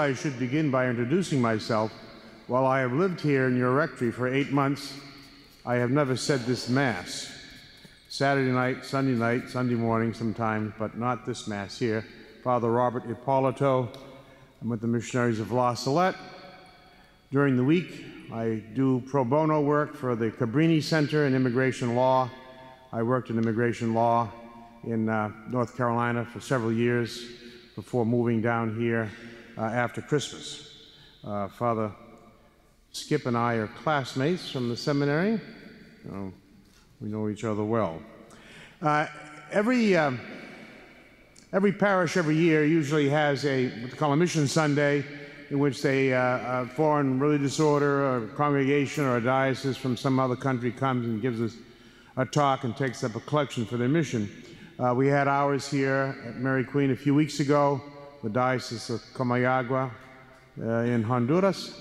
I should begin by introducing myself. While I have lived here in your rectory for 8 months, I have never said this Mass. Saturday night, Sunday morning sometimes, but not this Mass here. Father Robert Ippolito. I'm with the Missionaries of La Salette. During the week, I do pro bono work for the Cabrini Center in Immigration Law. I worked in immigration law in North Carolina for several years before moving down here after Christmas. Father Skip and I are classmates from the seminary. We know each other well. Every parish every year usually has what they call a Mission Sunday, in which a foreign religious order or congregation or a diocese from some other country comes and gives us a talk and takes up a collection for their mission. We had ours here at Mary Queen a few weeks ago, the Diocese of Comayagua in Honduras.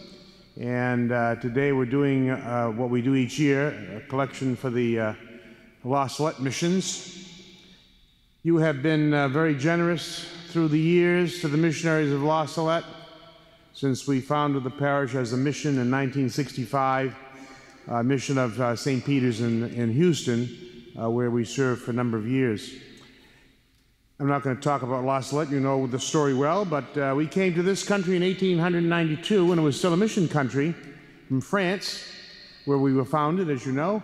And today we're doing what we do each year, a collection for the La Salette missions. You have been very generous through the years to the Missionaries of La Salette since we founded the parish as a mission in 1965, a mission of St. Peter's in Houston, where we served for a number of years. I'm not going to talk about La Salette, you know the story well, but we came to this country in 1892 when it was still a mission country from France, where we were founded, as you know.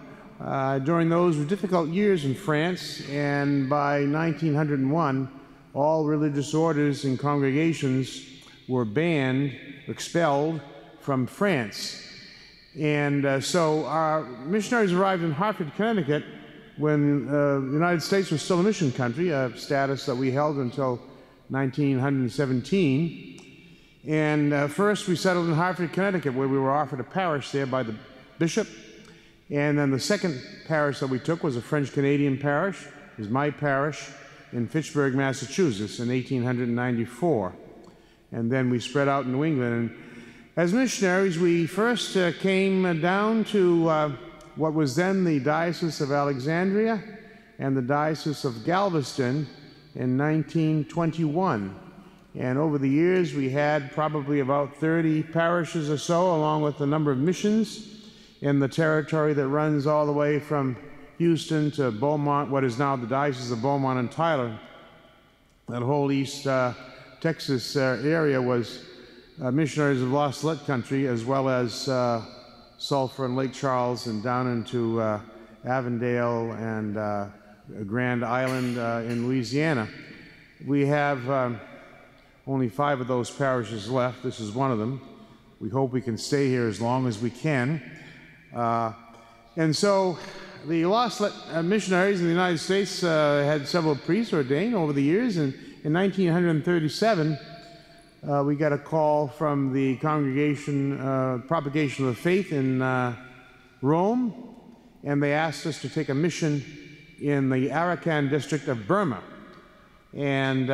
During those difficult years in France, and by 1901, all religious orders and congregations were banned, expelled from France. And so our missionaries arrived in Hartford, Connecticut, when the United States was still a mission country, a status that we held until 1917. And first we settled in Hartford, Connecticut, where we were offered a parish there by the bishop. And then the second parish that we took was a French-Canadian parish. It was my parish in Fitchburg, Massachusetts in 1894. And then we spread out in New England. And as missionaries, we first came down to what was then the Diocese of Alexandria and the Diocese of Galveston in 1921. And over the years, we had probably about 30 parishes or so, along with a number of missions in the territory that runs all the way from Houston to Beaumont, what is now the Diocese of Beaumont and Tyler. That whole East Texas area was Missionaries of La Salette country, as well as Sulphur and Lake Charles and down into Avondale and Grand Island in Louisiana. We have only 5 of those parishes left. This is one of them. We hope we can stay here as long as we can. And so the La Salette missionaries in the United States had several priests ordained over the years, and in 1937 we got a call from the Congregation Propagation of the Faith in Rome, and they asked us to take a mission in the Arakan district of Burma. And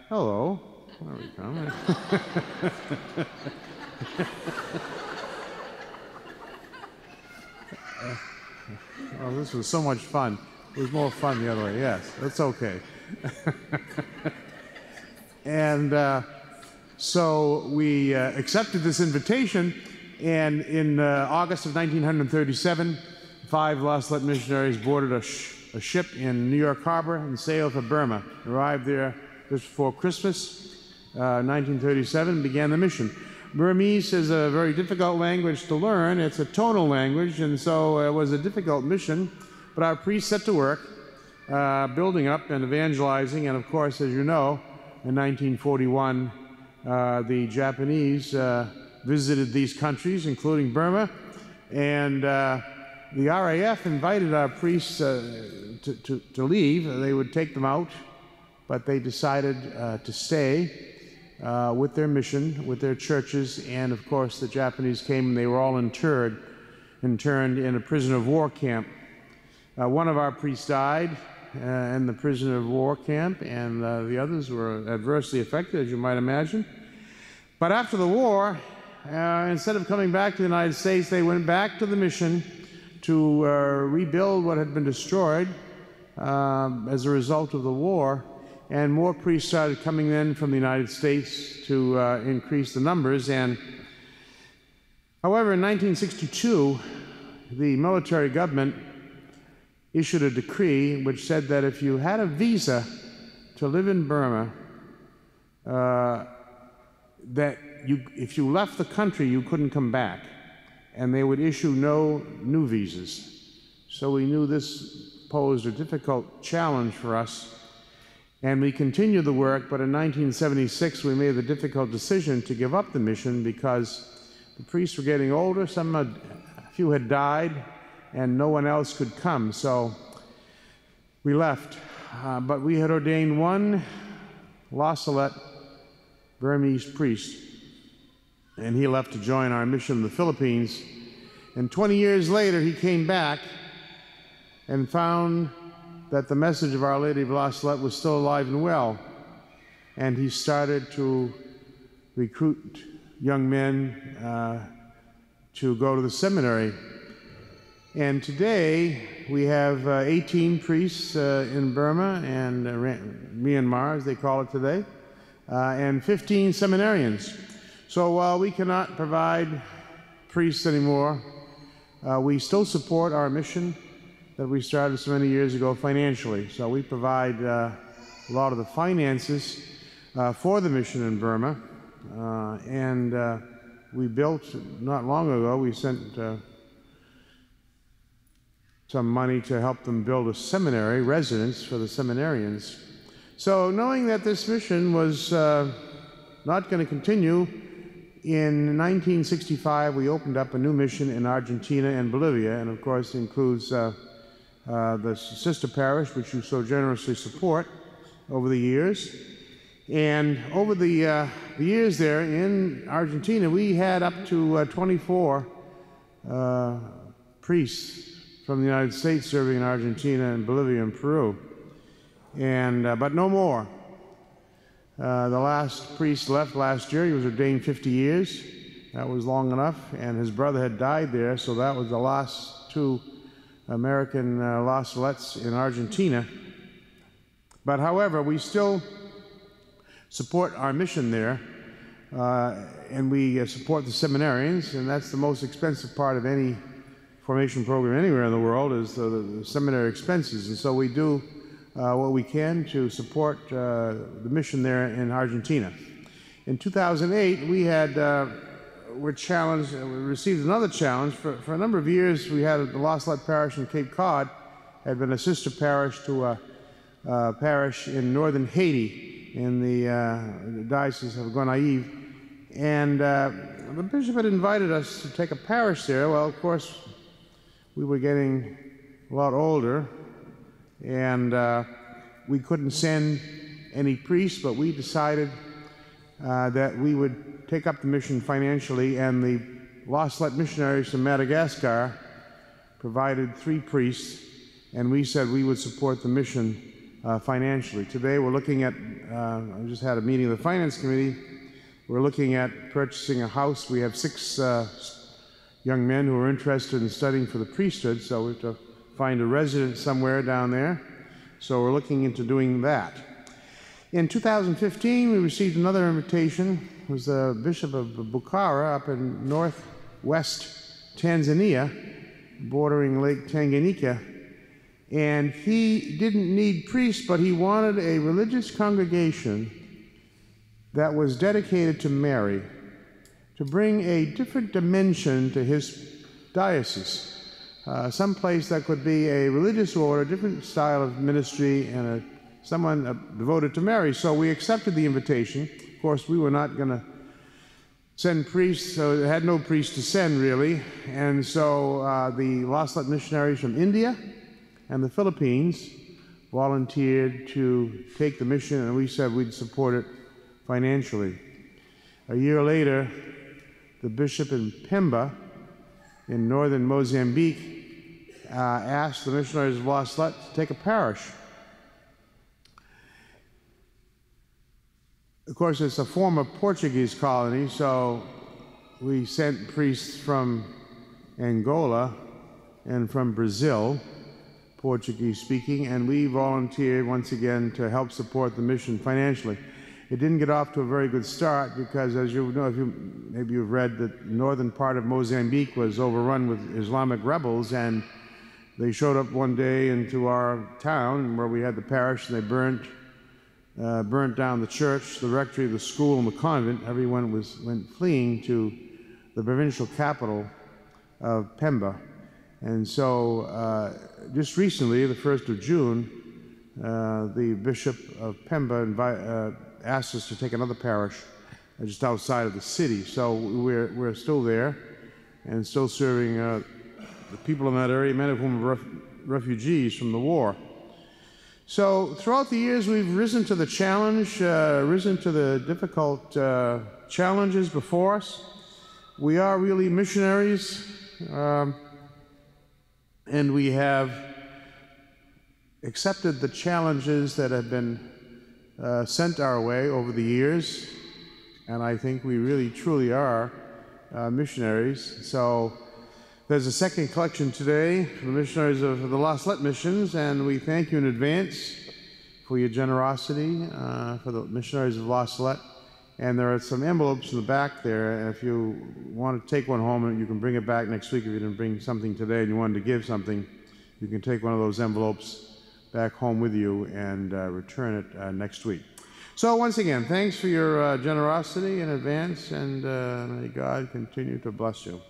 hello, there we come. Oh, this was so much fun. It was more fun the other way. Yes, that's okay. And so we accepted this invitation, and in August of 1937, 5 La Salette missionaries boarded a ship in New York Harbor and sailed for Burma. Arrived there just before Christmas, 1937, and began the mission. Burmese is a very difficult language to learn. It's a tonal language, and so it was a difficult mission. But our priests set to work, building up and evangelizing. And of course, as you know, in 1941, the Japanese visited these countries, including Burma, and the RAF invited our priests to leave. They would take them out, but they decided to stay with their mission, with their churches, and of course the Japanese came and they were all interned in a prisoner of war camp. One of our priests died in the prisoner of war camp, and the others were adversely affected, as you might imagine. But after the war, instead of coming back to the United States, they went back to the mission to rebuild what had been destroyed as a result of the war. and more priests started coming in from the United States to increase the numbers. And however, in 1962, the military government issued a decree which said that if you had a visa to live in Burma, if you left the country, you couldn't come back, and they would issue no new visas. So we knew this posed a difficult challenge for us, and we continued the work, but in 1976 we made the difficult decision to give up the mission because the priests were getting older, a few had died, and no one else could come, so we left. But we had ordained one La Salette Burmese priest, and he left to join our mission in the Philippines. And 20 years later, he came back and found that the message of Our Lady of La Salette was still alive and well. And he started to recruit young men to go to the seminary. And today, we have 18 priests in Burma and Myanmar, as they call it today, and 15 seminarians. So while we cannot provide priests anymore, we still support our mission that we started so many years ago financially. So we provide a lot of the finances for the mission in Burma. And we built, not long ago, we sent some money to help them build a seminary, residence for the seminarians. So knowing that this mission was not going to continue, in 1965 we opened up a new mission in Argentina and Bolivia, and of course includes the sister parish, which you so generously support over the years. And over the years there in Argentina, we had up to 24 priests from the United States serving in Argentina and Bolivia and Peru. And, but no more. The last priest left last year. He was ordained 50 years. That was long enough. And his brother had died there, so that was the last two American La Salettes in Argentina. But however, we still support our mission there, and we support the seminarians, and that's the most expensive part of any formation program anywhere in the world, is the seminary expenses. And so we do what we can to support the mission there in Argentina. In 2008, we were challenged, we received another challenge. For a number of years, we had the La Salette Parish in Cape Cod, had been a sister parish to a parish in northern Haiti in the Diocese of Gonaives. And the bishop had invited us to take a parish there. Well, of course, we were getting a lot older, and we couldn't send any priests, but we decided that we would take up the mission financially, and the La Salette missionaries from Madagascar provided 3 priests, and we said we would support the mission financially. Today we're looking at, I just had a meeting of the Finance Committee, we're looking at purchasing a house. We have 6 young men who are interested in studying for the priesthood, so we have to find a residence somewhere down there. So we're looking into doing that. In 2015, we received another invitation. It was the Bishop of Bukhara up in northwest Tanzania, bordering Lake Tanganyika. And he didn't need priests, but he wanted a religious congregation that was dedicated to Mary, to bring a different dimension to his diocese. Some place that could be a religious order, a different style of ministry, and someone devoted to Mary. So we accepted the invitation. Of course, we were not going to send priests, so they had no priests to send, really. And so the La Salette missionaries from India and the Philippines volunteered to take the mission, and we said we'd support it financially. A year later, the bishop in Pemba, in northern Mozambique, asked the missionaries of La Salette to take a parish. Of course, it's a former Portuguese colony, so we sent priests from Angola and from Brazil Portuguese speaking, and we volunteered once again to help support the mission financially. It didn't get off to a very good start because, as you know, maybe you've read that the northern part of Mozambique was overrun with Islamic rebels, and they showed up one day into our town where we had the parish, and they burnt down the church, the rectory, the school, and the convent. Everyone went fleeing to the provincial capital of Pemba. And so just recently, the 1st of June, the Bishop of Pemba asked us to take another parish just outside of the city. So we're still there and still serving the people in that area, many of whom are refugees from the war. So throughout the years, we've risen to the challenge, risen to the difficult challenges before us. We are really missionaries, and we have accepted the challenges that have been sent our way over the years, and I think we really truly are missionaries. So there's a second collection today for the missionaries of the La Salette missions, and we thank you in advance for your generosity for the missionaries of La Salette. And there are some envelopes in the back there, and if you want to take one home, you can bring it back next week. If you didn't bring something today and you wanted to give something, you can take one of those envelopes back home with you and return it next week. So once again, thanks for your generosity in advance, and may God continue to bless you.